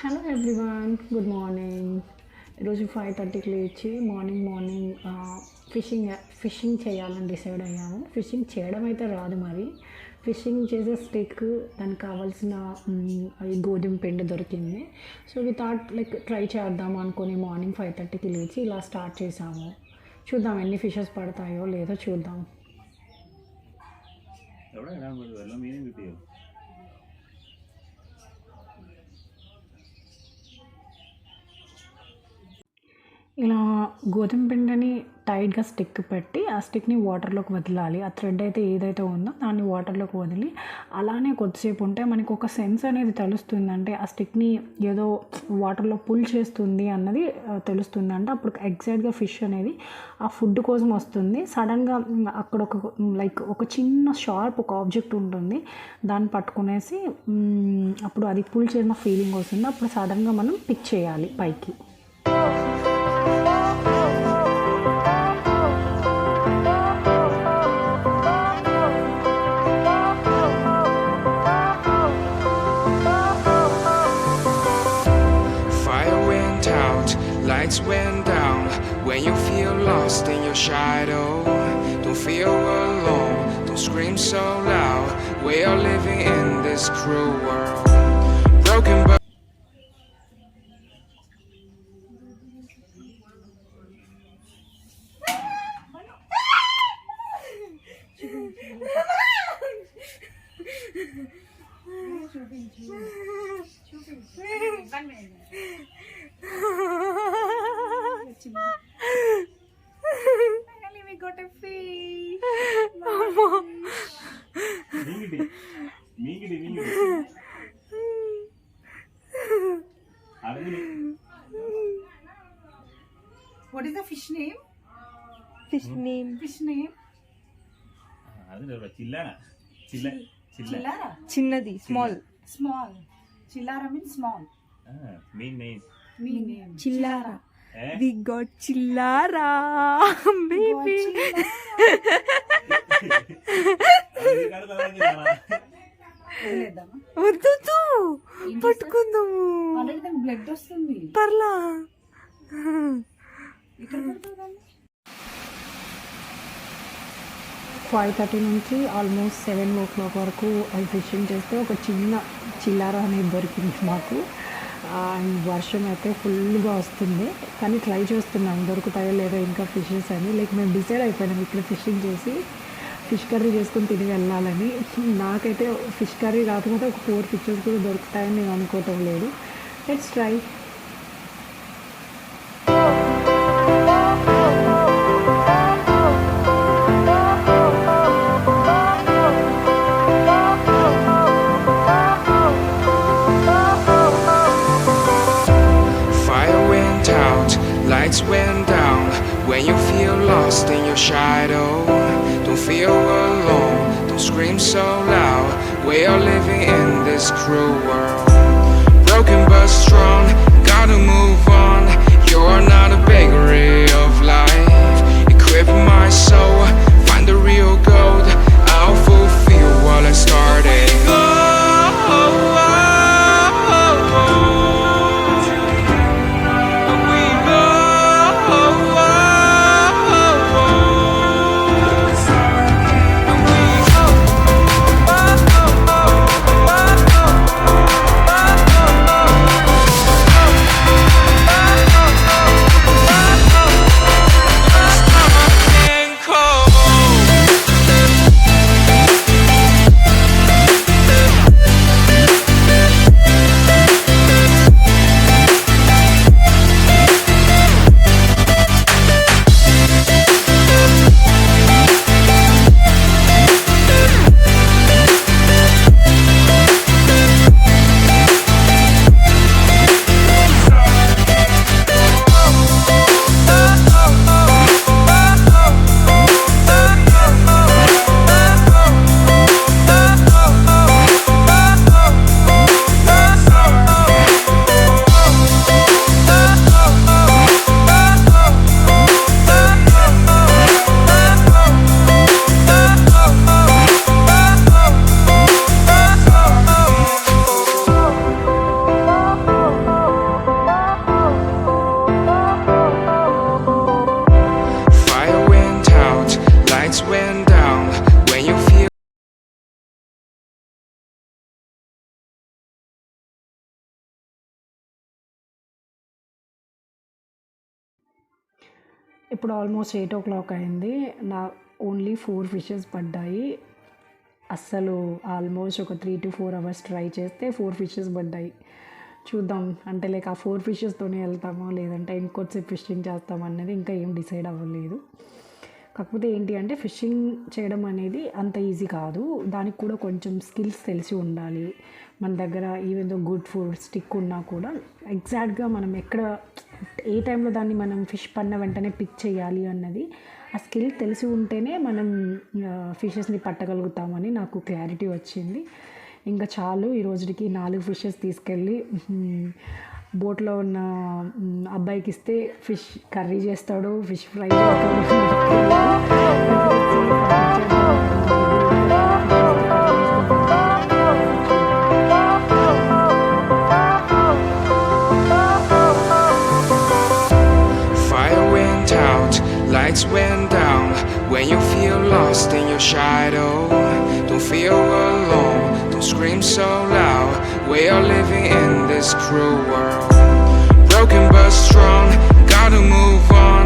Hello everyone, good morning. ఈరోజు 5:30కి లేచి morning fishing చేయాలని డిసైడ్ అయ్యాము. ఫిషింగ్ చేయడం అయితే రాదు, మరి ఫిషింగ్ చేసే స్టిక్, దానికి కావాల్సిన గోధుమ పిండి దొరికింది. So we thought like try చేద్దాం అనుకుని మార్నింగ్ 5:30కి లేచి ఇలా స్టార్ట్ చేసాము. చూద్దాం ఎన్ని ఫిషెస్ పడతాయో లేదో చూద్దాం. ఇలా గోధుమ పిండిని టైట్గా స్టిక్ పెట్టి ఆ స్టిక్ని వాటర్లోకి వదలాలి. ఆ థ్రెడ్ అయితే ఏదైతే ఉందో దాన్ని వాటర్లోకి వదిలి అలానే కొద్దిసేపు ఉంటే మనకు ఒక సెన్స్ అనేది తెలుస్తుంది. అంటే ఆ స్టిక్ని ఏదో వాటర్లో పుల్ చేస్తుంది అన్నది తెలుస్తుంది. అంటే అప్పుడు ఎగ్జాక్ట్గా ఫిష్ అనేది ఆ ఫుడ్ కోసం వస్తుంది. సడన్గా అక్కడ ఒక చిన్న షార్ప్ ఒక ఆబ్జెక్ట్ ఉంటుంది, దాన్ని పట్టుకునేసి అప్పుడు అది పుల్ చేసిన ఫీలింగ్ వస్తుంది. అప్పుడు సడన్గా మనం పిక్ చేయాలి పైకి. Lights went down when you feel lost in your shadow. Don't feel alone, don't scream so loud. We are living in this cruel world. Broken but finally we got a fish. What is the fish name? Chillara. చిన్నది small Chillara means small. mean name. చిల్లారా. We got చిల్లారా baby. వద్దు పట్టుకుందాము, blood వస్తుంది. పర్లా. 5:30 నుంచి almost 7 వరకు అది ఫిషింగ్ చేస్తే ఒక చిన్న చిల్లార అనేది దొరికింది మాకు. అండ్ వర్షం అయితే ఫుల్గా వస్తుంది, కానీ ట్రై చేస్తున్నాం దొరుకుతాయో లేదో ఇంకా ఫిషెస్ అని. లైక్ మేము డిసైడ్ అయిపోయినాం ఇక్కడ ఫిషింగ్ చేసి ఫిష్ కర్రీ చేసుకొని తిని వెళ్ళాలని. నాకైతే ఫిష్ కర్రీ కాకపోతే ఒక 4 ఫిషెస్ కూడా దొరుకుతాయని నేను అనుకోవటం లేదు. Let's try. Lights went down when you feel lost in your shadow. Don't feel alone, don't scream so loud. We are living in this cruel world. Broken but strong, gotta move on. You are not a bakery of life. Equip my soul, find the real gold. I'll fulfill what I started. ఇప్పుడు almost 8 o'clock అయింది. Only 4 fishes పడ్డాయి. అస్సలు almost ఒక 3 to 4 hours try చేస్తే 4 fishes పడ్డాయి. చూద్దాం, అంటే like ఆ 4 ఫిషెస్తోనే వెళ్తామో లేదంటే ఇంకొద్దిసేపు ఫిషింగ్ చేస్తామో అన్నది ఇంకా ఏం డిసైడ్ అవ్వలేదు. కాకపోతే ఏంటి అంటే ఫిషింగ్ చేయడం అనేది అంత ఈజీ కాదు. దానికి కూడా కొంచెం స్కిల్స్ తెలిసి ఉండాలి. మన దగ్గర even though good food stick ఉన్నా కూడా ఎగ్జాక్ట్గా మనం ఏ టైంలో దాన్ని మనం ఫిష్ పడిన వెంటనే పిక్ చేయాలి అన్నది ఆ స్కిల్ తెలిసి ఉంటేనే మనం ఫిషెస్ని పట్టగలుగుతామని నాకు క్లారిటీ వచ్చింది. ఇంకా చాలు, ఈ రోజుకి 4 ఫిషెస్ తీసుకెళ్ళి బోట్లో ఉన్న అబ్బాయికి ఇస్తే ఫిష్ కర్రీ చేస్తాడు, fish fry Fire went out, lights went down. When you feel lost in your shadow, don't feel alone, don't scream so loud. We are living in this cruel world. Broken but strong, gotta move on.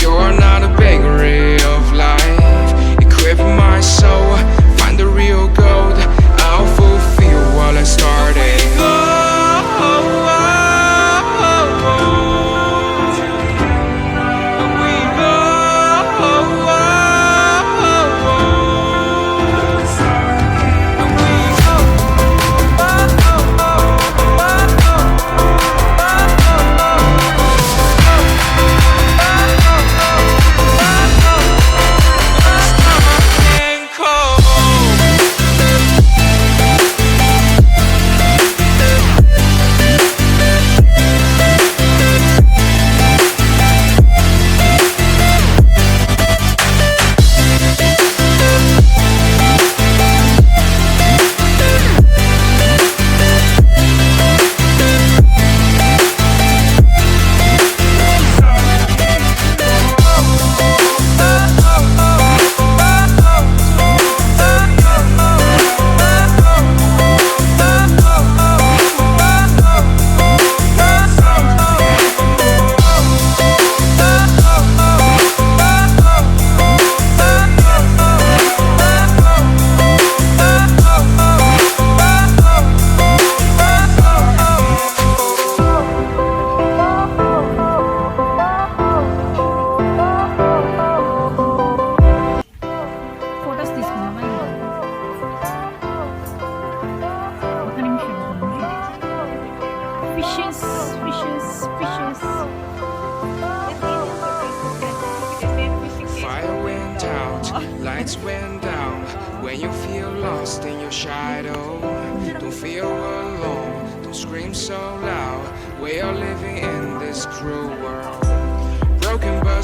You're not a bakery of life. Equip my soul, find the real gold. I'll fulfill what I started. Photos తీసుకున్నామా? ఒక నిమిషం. Fishes fishes fishes Fire went out, lights went down. When you feel lost in your shadow, don't feel alone, don't scream so loud. We are living in this cruel world. Broken but